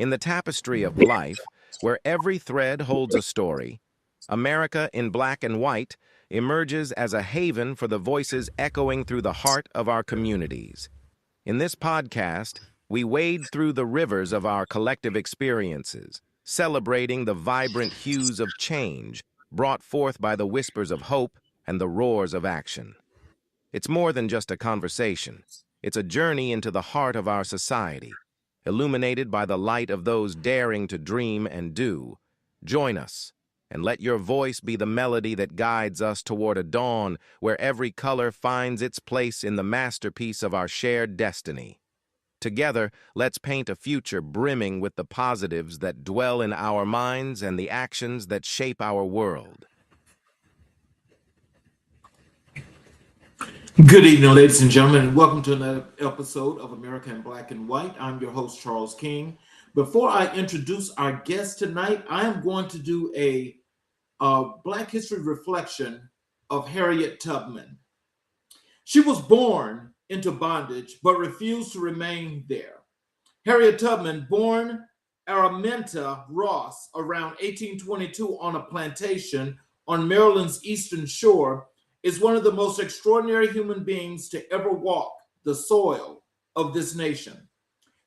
In the tapestry of life, where every thread holds a story, America in black and white emerges as a haven for the voices echoing through the heart of our communities. In this podcast, we wade through the rivers of our collective experiences, celebrating the vibrant hues of change brought forth by the whispers of hope and the roars of action. It's more than just a conversation. It's a journey into the heart of our society, illuminated by the light of those daring to dream and do. Join us, and let your voice be the melody that guides us toward a dawn where every color finds its place in the masterpiece of our shared destiny. Together, let's paint a future brimming with the positives that dwell in our minds and the actions that shape our world. Good evening, ladies and gentlemen, and welcome to another episode of America in Black and White. I'm your host, Charles King. Before I introduce our guest tonight, I am going to do a Black history reflection of Harriet Tubman. She was born into bondage, but refused to remain there. Harriet Tubman, born Araminta Ross around 1822 on a plantation on Maryland's eastern shore, is one of the most extraordinary human beings to ever walk the soil of this nation.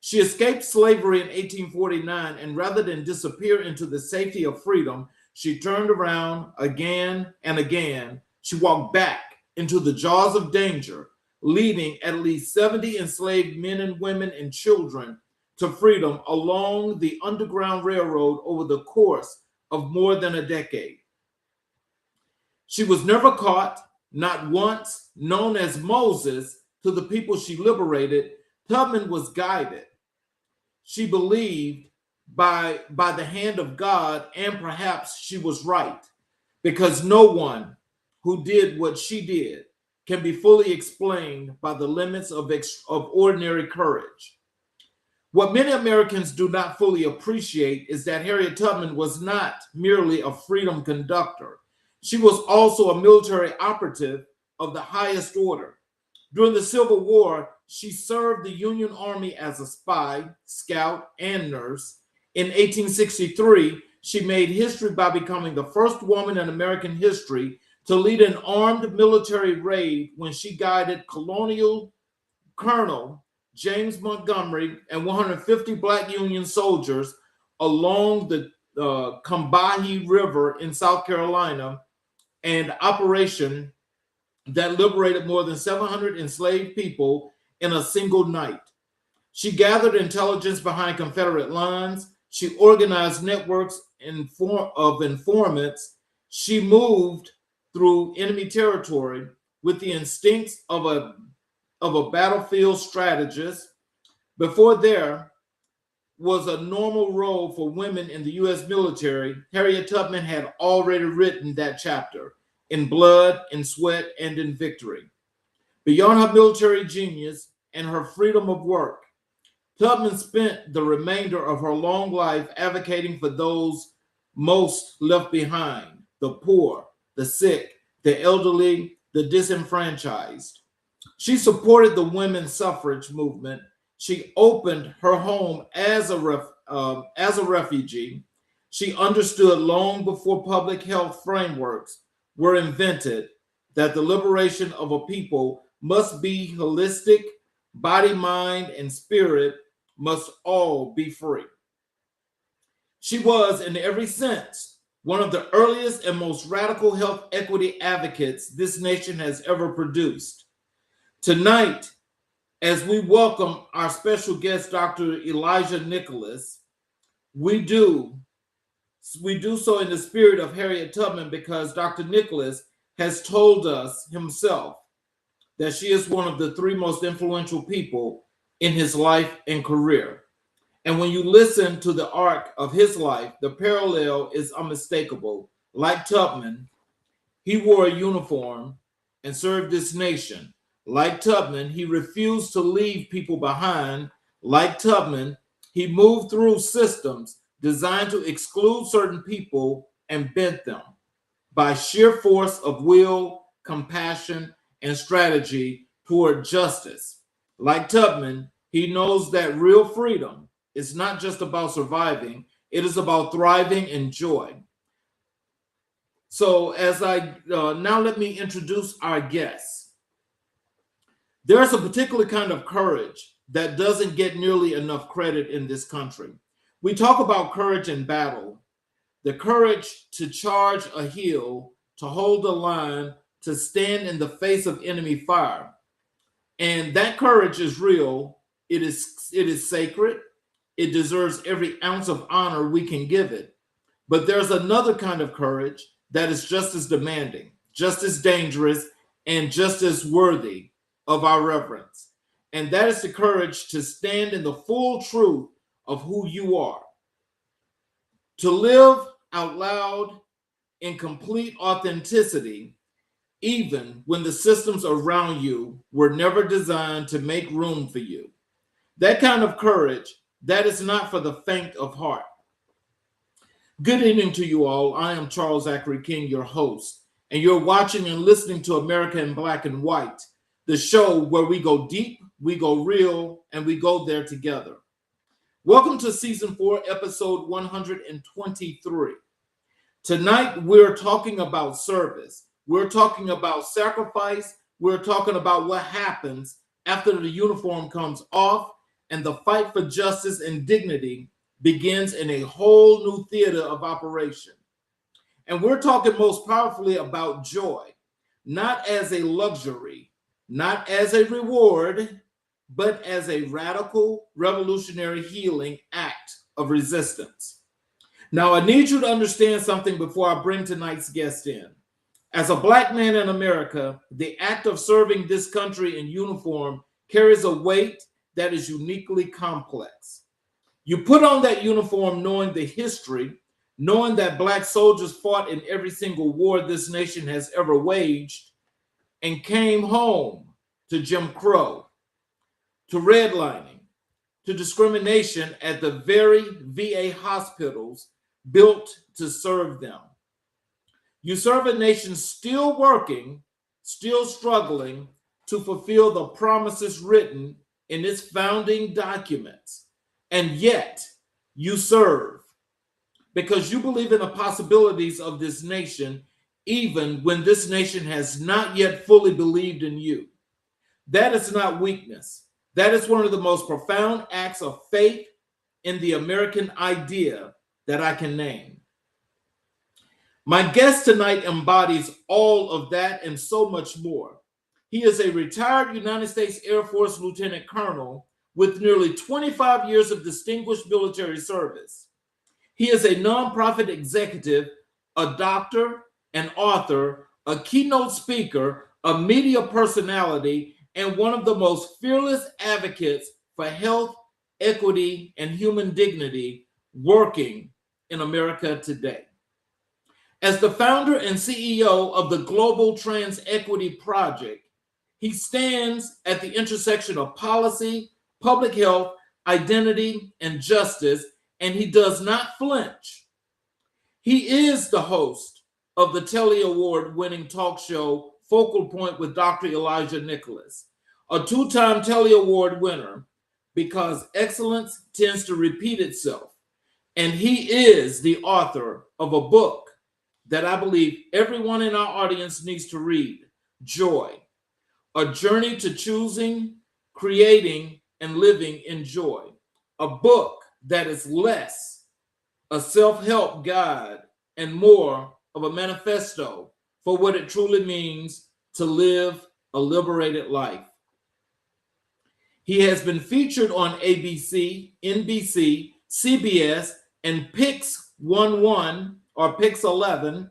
She escaped slavery in 1849, and rather than disappear into the safety of freedom, she turned around again and again. She walked back into the jaws of danger, leading at least 70 enslaved men and women and children to freedom along the Underground Railroad over the course of more than a decade. She was never caught, not once. Known as Moses to the people she liberated, Tubman was guided. She believed by the hand of God, and perhaps she was right, because no one who did what she did can be fully explained by the limits of ordinary courage. What many Americans do not fully appreciate is that Harriet Tubman was not merely a freedom conductor. She was also a military operative of the highest order. During the Civil War, she served the Union Army as a spy, scout, and nurse. In 1863, she made history by becoming the first woman in American history to lead an armed military raid when she guided Colonial Colonel James Montgomery and 150 Black Union soldiers along the Combahee River in South Carolina, an operation that liberated more than 700 enslaved people in a single night. She gathered intelligence behind Confederate lines. She organized networks of informants. She moved through enemy territory with the instincts of a battlefield strategist. Before there was a normal role for women in the U.S. military, Harriet Tubman had already written that chapter in blood, in sweat, and in victory. Beyond her military genius and her freedom of work, Tubman spent the remainder of her long life advocating for those most left behind: the poor, the sick, the elderly, the disenfranchised. She supported the women's suffrage movement. She opened her home as a refugee. She understood long before public health frameworks were invented that the liberation of a people must be holistic. Body, mind, and spirit must all be free. She was, in every sense, one of the earliest and most radical health equity advocates this nation has ever produced. Tonight, as we welcome our special guest, Dr. Elijah Nicholas, we do so in the spirit of Harriet Tubman, because Dr. Nicholas has told us himself that she is one of the three most influential people in his life and career. And when you listen to the arc of his life, the parallel is unmistakable. Like Tubman, he wore a uniform and served this nation. Like Tubman, he refused to leave people behind. Like Tubman, he moved through systems designed to exclude certain people and bent them by sheer force of will, compassion, and strategy toward justice. Like Tubman, he knows that real freedom It's not just about surviving, it is about thriving and joy. So, as I now let me introduce our guests. There's a particular kind of courage that doesn't get nearly enough credit in this country. We talk about courage in battle, the courage to charge a hill, to hold the line, to stand in the face of enemy fire. And that courage is real. It is sacred. It deserves every ounce of honor we can give it. But there's another kind of courage that is just as demanding, just as dangerous, and just as worthy of our reverence. And that is the courage to stand in the full truth of who you are, to live out loud in complete authenticity, even when the systems around you were never designed to make room for you. That kind of courage, that is not for the faint of heart. Good evening to you all. I am Charles Zachary King, your host, and you're watching and listening to America in Black and White, the show where we go deep, we go real, and we go there together. Welcome to Season 4, Episode 123. Tonight, we're talking about service. We're talking about sacrifice. We're talking about what happens after the uniform comes off and the fight for justice and dignity begins in a whole new theater of operation. And we're talking most powerfully about joy, not as a luxury, not as a reward, but as a radical, revolutionary healing act of resistance. Now, I need you to understand something before I bring tonight's guest in. As a Black man in America, the act of serving this country in uniform carries a weight that is uniquely complex. You put on that uniform knowing the history, knowing that Black soldiers fought in every single war this nation has ever waged, and came home to Jim Crow, to redlining, to discrimination at the very VA hospitals built to serve them. You serve a nation still working, still struggling to fulfill the promises written in its founding documents. And yet you serve because you believe in the possibilities of this nation, even when this nation has not yet fully believed in you. That is not weakness. That is one of the most profound acts of faith in the American idea that I can name. My guest tonight embodies all of that and so much more. He is a retired United States Air Force Lieutenant Colonel with nearly 25 years of distinguished military service. He is a nonprofit executive, a doctor, an author, a keynote speaker, a media personality, and one of the most fearless advocates for health, equity, and human dignity working in America today. As the founder and CEO of the Global Trans Equity Project, he stands at the intersection of policy, public health, identity, and justice, and he does not flinch. He is the host of the Telly Award-winning talk show Focal Point with Dr. Elijah Nicholas, a two-time Telly Award winner, because excellence tends to repeat itself. And he is the author of a book that I believe everyone in our audience needs to read, Joy, A Journey to Choosing, Creating, and Living in Joy, a book that is less a self-help guide and more of a manifesto for what it truly means to live a liberated life. He has been featured on ABC, NBC, CBS, and Pix 11.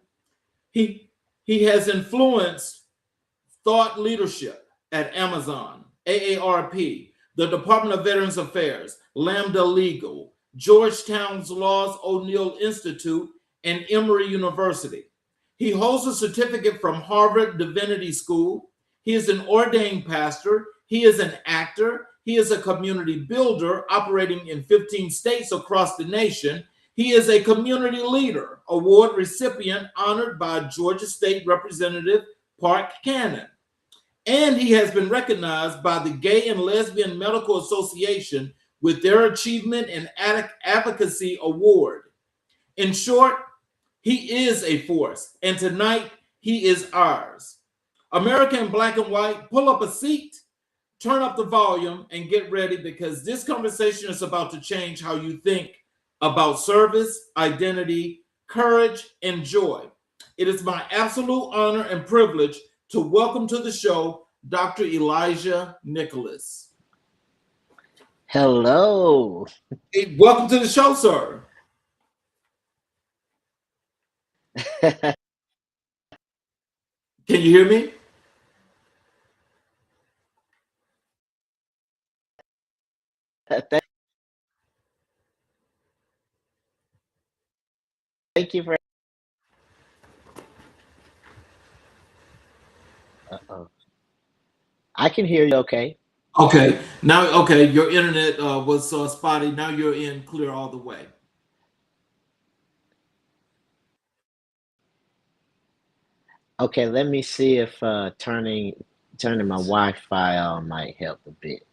He has influenced thought leadership at Amazon, AARP, the Department of Veterans Affairs, Lambda Legal, Georgetown's Laws O'Neill Institute, and Emory University. He holds a certificate from Harvard Divinity School. He is an ordained pastor. He is an actor. He is a community builder operating in 15 states across the nation. He is a community leader, award recipient honored by Georgia State Representative Park Cannon. And he has been recognized by the Gay and Lesbian Medical Association with their Achievement and Advocacy Award. In short, he is a force, and tonight he is ours. America in Black and White, pull up a seat, turn up the volume, and get ready because this conversation is about to change how you think about service, identity, courage, and joy. It is my absolute honor and privilege to welcome to the show Dr. Elijah Nicholas. Hello. Hey, welcome to the show, sir. Can you hear me? Thank you for. Uh-oh. I can hear you okay. Okay. Now, okay, your internet was spotty. Now you're in clear all the way. Okay, let me see if turning my Wi-Fi on might help a bit.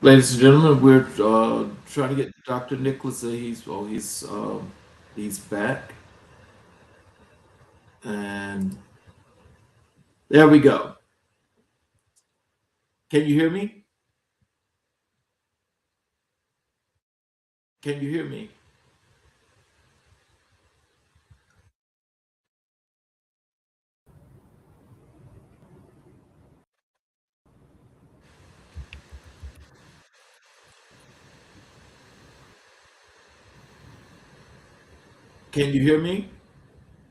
Ladies and gentlemen, we're trying to get Dr. Nicholas. He's back, and there we go. Can you hear me? Can you hear me? Can you hear me?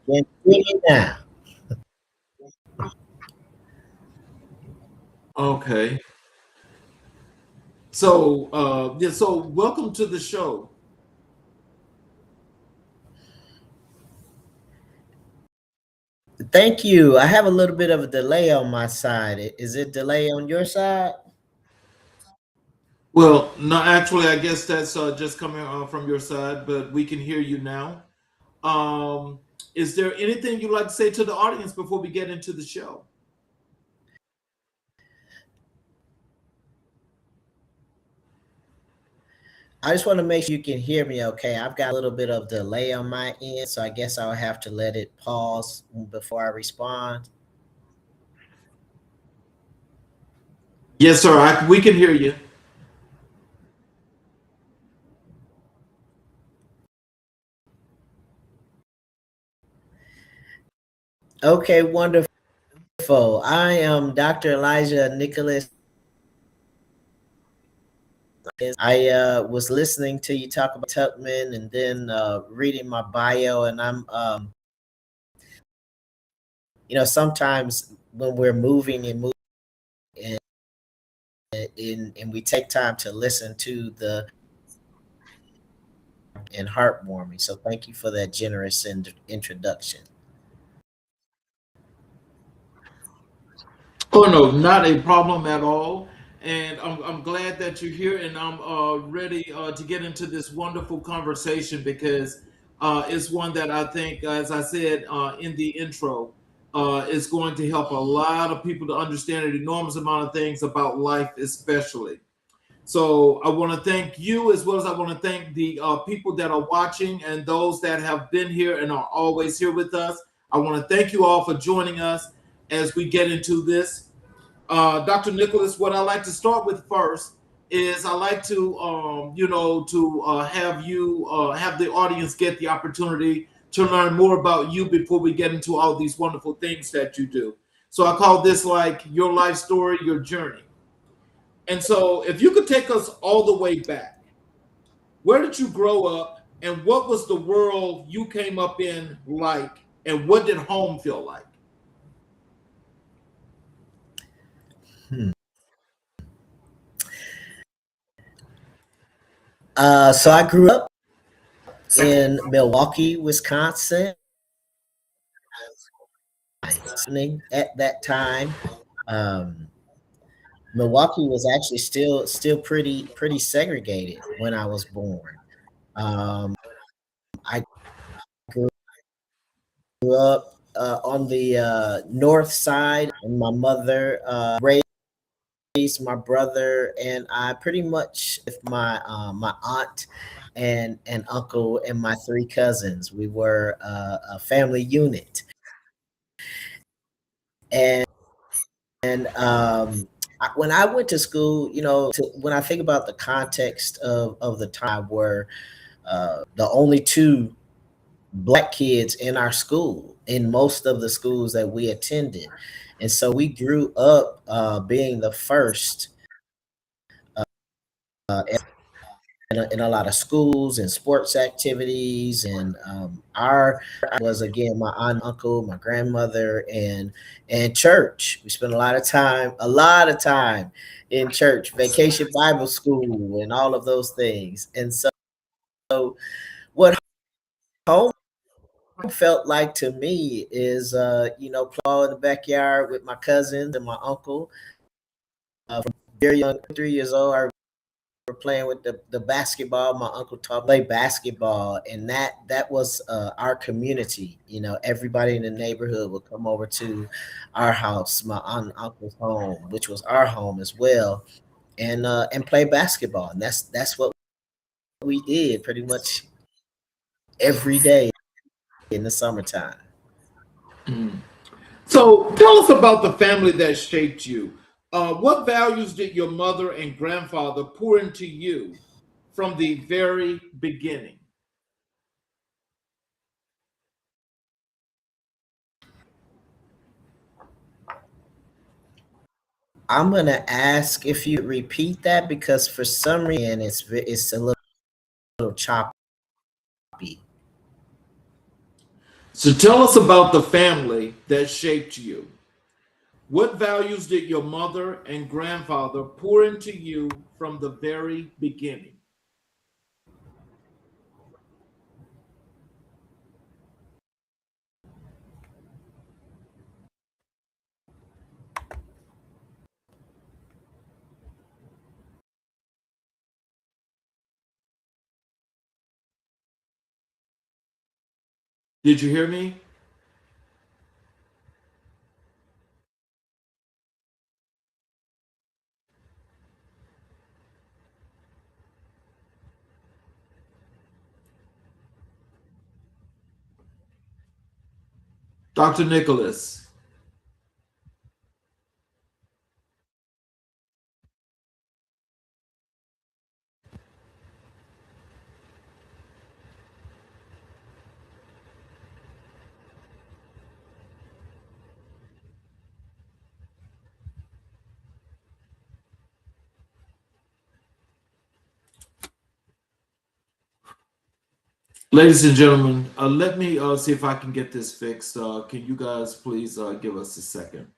Can you hear me now? Okay. So, yeah. So, welcome to the show. Thank you. I have a little bit of a delay on my side. Is it delay on your side? Well, no, actually, I guess that's just coming from your side, but we can hear you now. Um, is there anything you'd like to say to the audience before we get into the show? I just want to make sure you can hear me okay. I've got a little bit of delay on my end, so I guess I'll have to let it pause before I respond. Yes, sir. We can hear you. Okay, wonderful. I am Dr. Elijah Nicholas. I was listening to you talk about Tubman and then reading my bio, and I'm, sometimes when we're moving and moving, and we take time to listen to the and heartwarming. So thank you for that generous introduction. Oh no, not a problem at all. And I'm glad that you're here, and I'm ready to get into this wonderful conversation because it's one that I think, as I said in the intro, is going to help a lot of people to understand an enormous amount of things about life, especially. So I want to thank you as well as I want to thank the people that are watching and those that have been here and are always here with us. I want to thank you all for joining us as we get into this. Dr. Nicholas, what I like to start with first is I like to, have you have the audience get the opportunity to learn more about you before we get into all these wonderful things that you do. So I call this like your life story, your journey. And so, if you could take us all the way back, where did you grow up, and what was the world you came up in like, and what did home feel like? Hmm. So I grew up in Milwaukee, Wisconsin. At that time, um, Milwaukee was actually still pretty segregated when I was born. I grew up on the north side, and my mother raised my brother and I pretty much with my aunt and uncle and my three cousins. We were a family unit, and when I went to school, when I think about the context of the time, were the only two black kids in our school, in most of the schools that we attended. And so we grew up being the first uh, in a lot of schools and sports activities. And our was again my aunt, uncle, my grandmother, and church. We spent a lot of time in church, vacation Bible school, and all of those things. And so, what home felt like to me is, playing in the backyard with my cousins and my uncle. From very young, 3 years old, I were playing with the basketball. My uncle taught me to play basketball, and that was our community. Everybody in the neighborhood would come over to our house, my aunt and uncle's home, which was our home as well, and play basketball. And that's what we did pretty much every day in the summertime. Mm. So tell us about the family that shaped you. What values did your mother and grandfather pour into you from the very beginning? I'm gonna ask if you repeat that because for some reason it's a little choppy. So tell us about the family that shaped you. What values did your mother and grandfather pour into you from the very beginning? Did you hear me? Dr. Nicholas. Ladies and gentlemen, let me see if I can get this fixed. Can you guys please give us a second?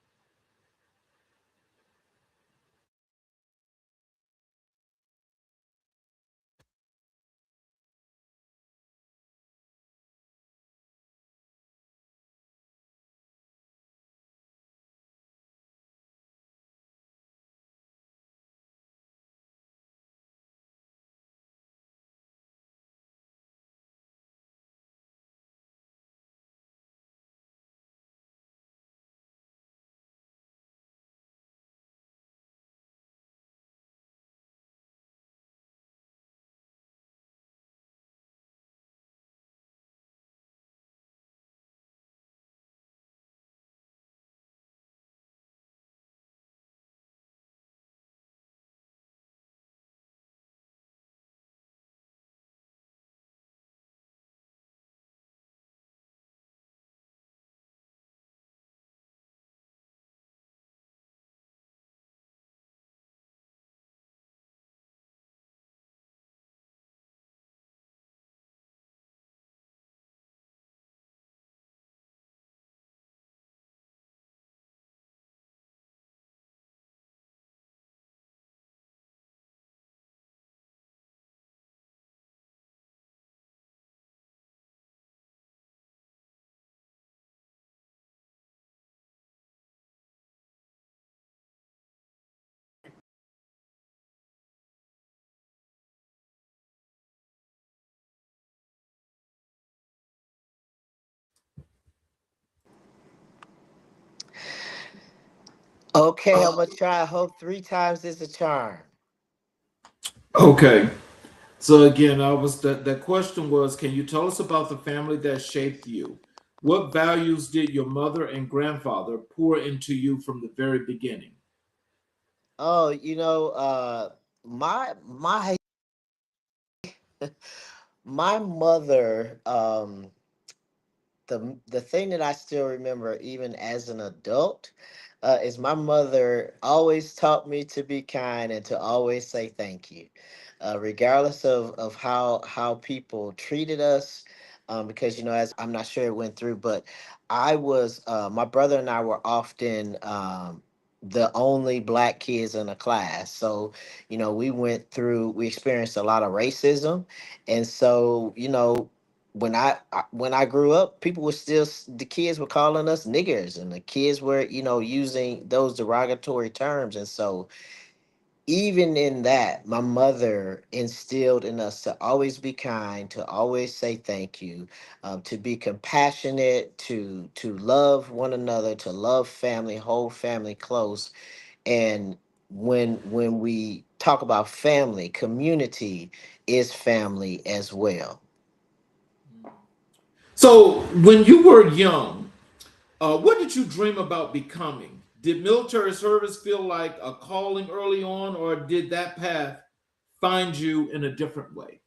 Okay, I'm gonna try. I hope three times is a charm. Okay. So again, I was that question was, can you tell us about the family that shaped you? What values did your mother and grandfather pour into you from the very beginning? Oh, my my mother, the thing that I still remember even as an adult, is my mother always taught me to be kind and to always say thank you, regardless of how people treated us. Because as I'm not sure it went through, but I was my brother and I were often the only black kids in a class. So we experienced a lot of racism, and so when I grew up, people were still the kids were calling us niggers, and the kids were using those derogatory terms, and so even in that, my mother instilled in us to always be kind, to always say thank you, to be compassionate, to love one another, to love family, hold family close, and when we talk about family, community is family as well. So when you were young, what did you dream about becoming? Did military service feel like a calling early on, or did that path find you in a different way?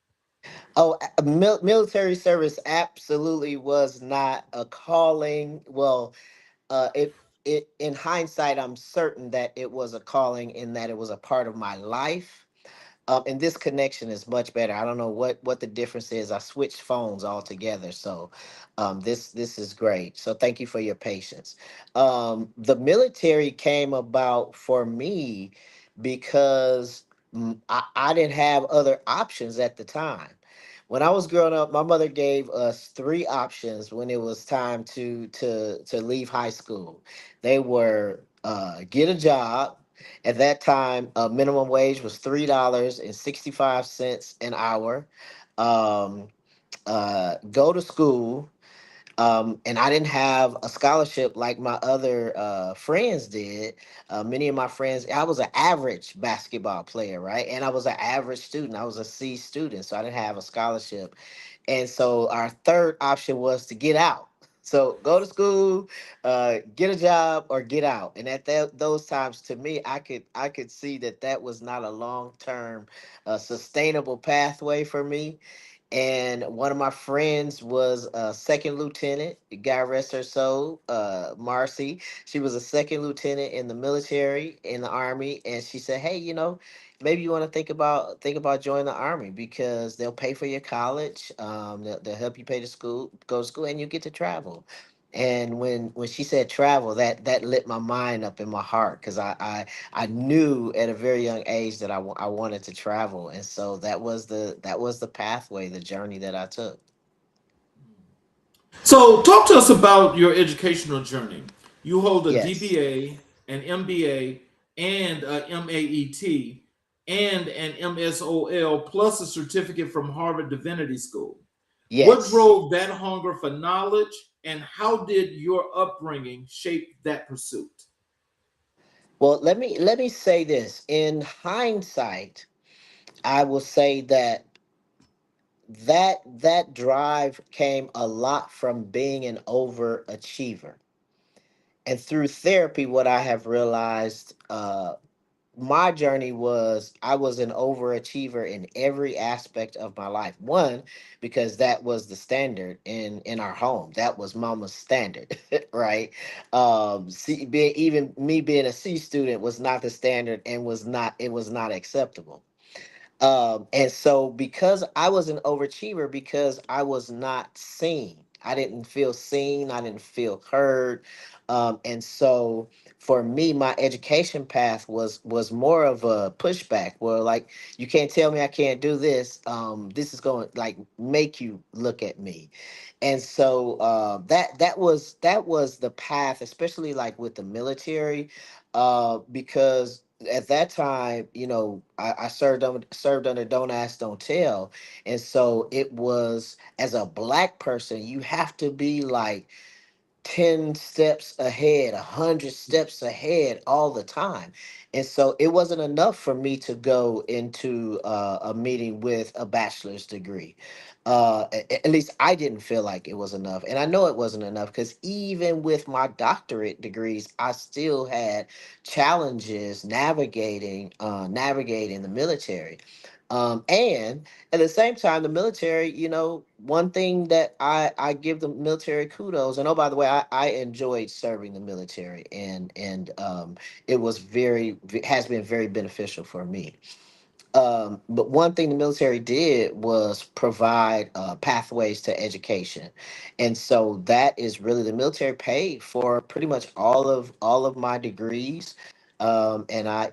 Oh, military service absolutely was not a calling. Well, it in hindsight, I'm certain that it was a calling in that it was a part of my life. And this connection is much better. I don't know what the difference is. I switched phones altogether, so this is great. So thank you for your patience. The military came about for me because I didn't have other options at the time. When I was growing up, my mother gave us three options when it was time to leave high school. They were get a job. At that time, minimum wage was $3.65 an hour. Um, go to school, and I didn't have a scholarship like my other friends did. Many of my friends, I was an average basketball player, right? And I was an average student. I was a C student, so I didn't have a scholarship. And so our third option was to get out. So go to school, get a job, or get out. And at those times, to me, I could see that that was not a long term, sustainable pathway for me. And one of my friends was a second lieutenant. God rest her soul, Marcy. She was a second lieutenant in the military, in the army, and she said, "Hey, maybe you want to think about joining the army because they'll pay for your college. They'll help you pay to school, go to school, and you get to travel." And when she said travel, that lit my mind up in my heart because I knew at a very young age that I wanted to travel, and so that was the pathway, the journey that I took. So, talk to us about your educational journey. You hold a Yes, DBA, an MBA, and a MAET, and an MSOL, plus a certificate from Harvard Divinity School. What yes. drove that hunger for knowledge, and how did your upbringing shape that pursuit? Well, let me say this. In hindsight, I will say that drive came a lot from being an overachiever. And through therapy, what I have realized, my journey was I was an overachiever in every aspect of my life. One, because that was the standard in our home. That was mama's standard, right? Even me being a C student was not the standard and was not acceptable. And so because I was an overachiever, because I was not seen, I didn't feel seen, I didn't feel heard. And so for me, my education path was more of a pushback where like you can't tell me I can't do this. This is going like make you look at me. And so that was the path, especially like with the military, because at that time, I served under Don't Ask, Don't Tell, and so it was as a black person, you have to be like 10 steps ahead, 100 steps ahead all the time. And so it wasn't enough for me to go into a meeting with a bachelor's degree. At least I didn't feel like it was enough. And I know it wasn't enough because even with my doctorate degrees, I still had challenges navigating the military. And at the same time, the military, one thing that I give the military kudos, and oh, by the way, I enjoyed serving the military, and it was has been very beneficial for me. But one thing the military did was provide pathways to education, and so that is really the military paid for pretty much all of my degrees. And I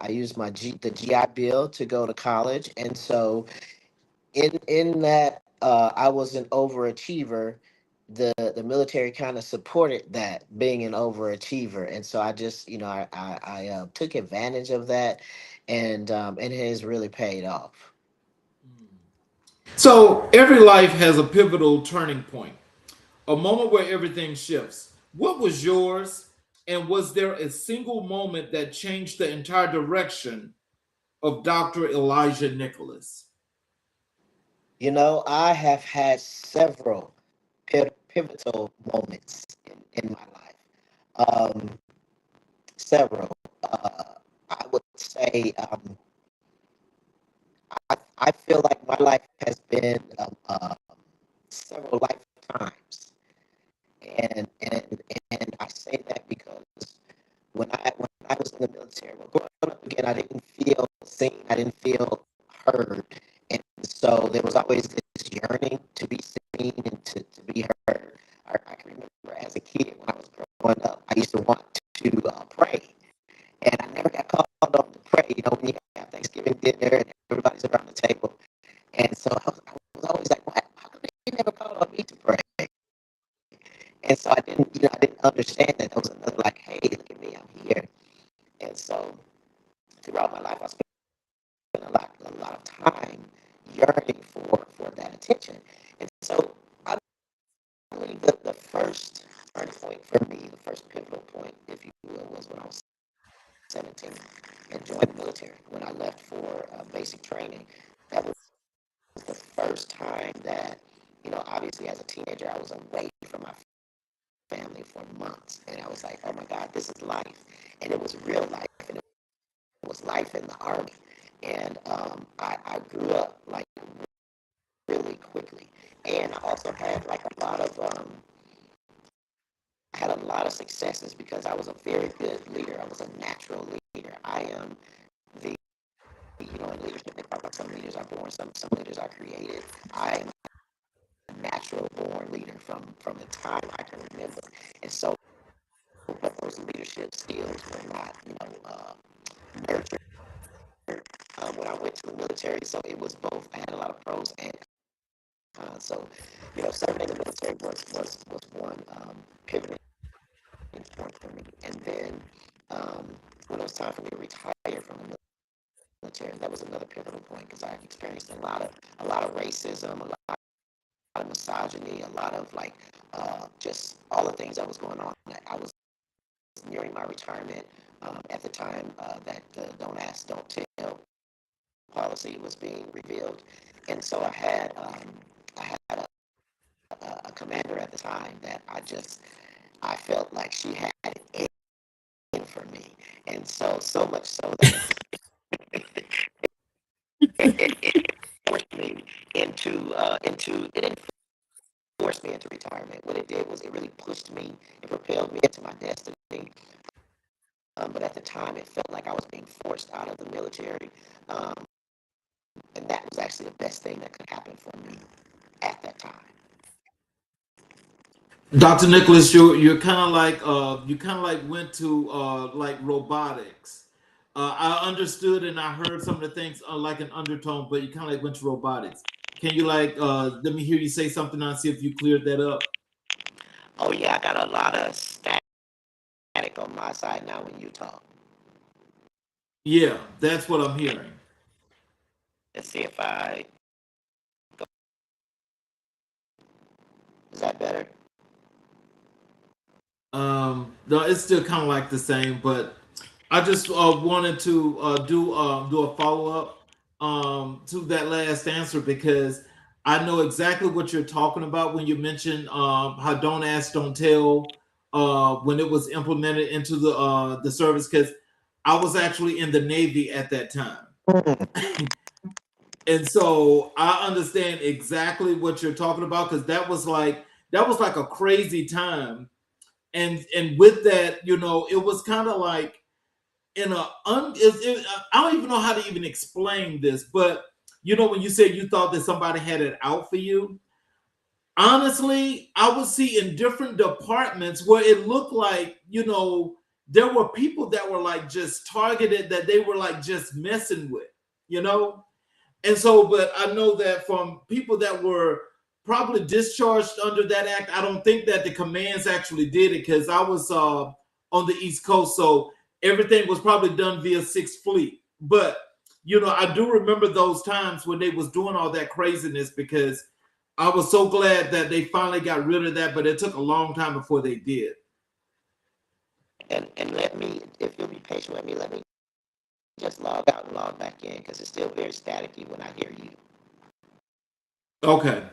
used the GI Bill to go to college, and so in that I was an overachiever. The military kind of supported that, being an overachiever, and so I just I took advantage of that, and it has really paid off. So every life has a pivotal turning point, a moment where everything shifts. What was yours? And was there a single moment that changed the entire direction of Dr. Elijah Nicholas? I have had several pivotal moments in my life. Several. I would say I feel like my life has been several lifetimes, and I say that because when I was in the military, well, growing up again, I didn't feel seen, I didn't feel heard, and so there was always this yearning to be seen and to be heard. I can remember as a kid when I was growing up, I used to want to pray, and I never got called on to pray. When you have Thanksgiving dinner and everybody's around the table, and so I was always like, "What? How come they never called on me to pray?" And so I didn't understand that there was another, like, "Hey, look at me, I'm here." And so throughout my life, I spent a lot of time yearning for that attention. And so I believe that the first turning point for me, the first pivotal point, if you will, was when I was 17 and joined the military. When I left for basic training, that was the first time that, obviously as a teenager, I was away from my family for months, and I was like, "Oh my God, this is life," and it was real life, and it was life in the army, and I grew up like really quickly, and I also had like a lot of successes because I was a very good leader. I was a natural leader. I am the in leadership they talk about some leaders are born, some leaders are created. I am a natural born leader from the time I can remember, and so but those leadership skills were not nurtured when I went to the military. So it was both. I had a lot of pros and cons. So serving in the military was one pivoting point for me. And then when it was time for me to retire from the military, that was another pivotal point because I experienced a lot of racism, a lot of misogyny, a lot of like just all the things that was going on. I was nearing my retirement at the time that the "Don't Ask, Don't Tell" policy was being revealed, and so I had a commander at the time that I felt like she had it in for me, and so much so that it forced me into it didn't force me into retirement. What it did was it really pushed me and propelled me into my destiny. But at the time, it felt like I was being forced out of the military, um, and that was actually the best thing that could happen for me at that time. Dr. Nicholas, you kind of like went to like robotics. I understood and I heard some of the things like an undertone, but you kind of like went to robotics. Can you like let me hear you say something and see if you cleared that up? Oh yeah, I got a lot of static on my side now when you talk. Yeah, that's what I'm hearing. Let's see if I is that better? No, it's still kind of like the same, but I just wanted to do a follow up to that last answer because I know exactly what you're talking about when you mentioned how don't ask, don't tell when it was implemented into the service because I was actually in the Navy at that time. And so I understand exactly what you're talking about because that was like a crazy time, and with that, it was kind of like in a I don't even know how to even explain this, but when you said you thought that somebody had it out for you, honestly, I would see in different departments where it looked like there were people that were like just targeted that they were like just messing with, you know and so, but I know that from people that were probably discharged under that act, I don't think that the commands actually did it because I was on the East Coast, so everything was probably done via Sixth Fleet. But I do remember those times when they was doing all that craziness because I was so glad that they finally got rid of that, but it took a long time before they did. And let me, if you'll be patient with me, let me just log out and log back in because it's still very staticky when I hear you. Okay.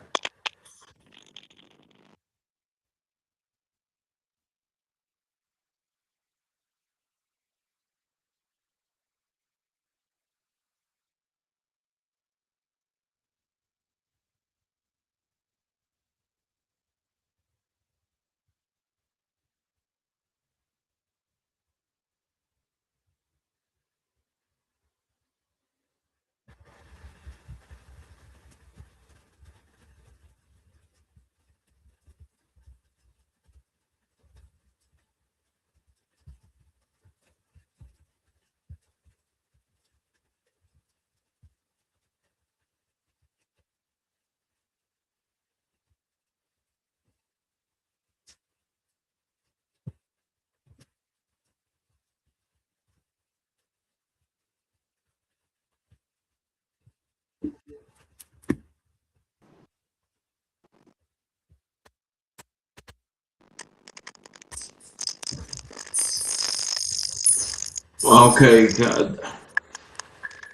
Okay. God.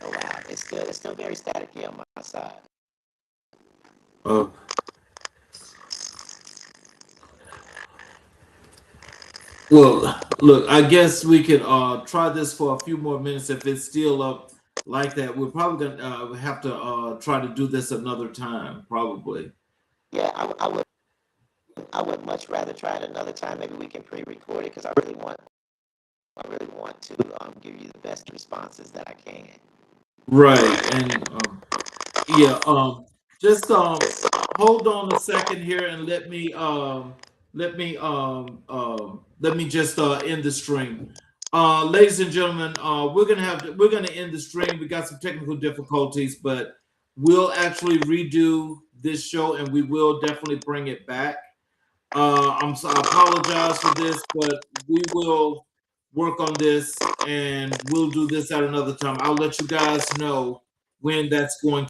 Oh wow, it's still very staticky on my side. Uh, Well, look, I guess we could try this for a few more minutes. If it's still up like that, we're probably gonna have to try to do this another time, probably. Yeah, I would much rather try it another time. Maybe we can pre-record it because I really want to give you the best responses that I can. Right, and yeah, just hold on a second here and let me just end the stream. Ladies and gentlemen, we're gonna end the stream. We got some technical difficulties, but we'll actually redo this show and we will definitely bring it back. I apologize for this, but we will work on this and we'll do this at another time. I'll let you guys know when that's going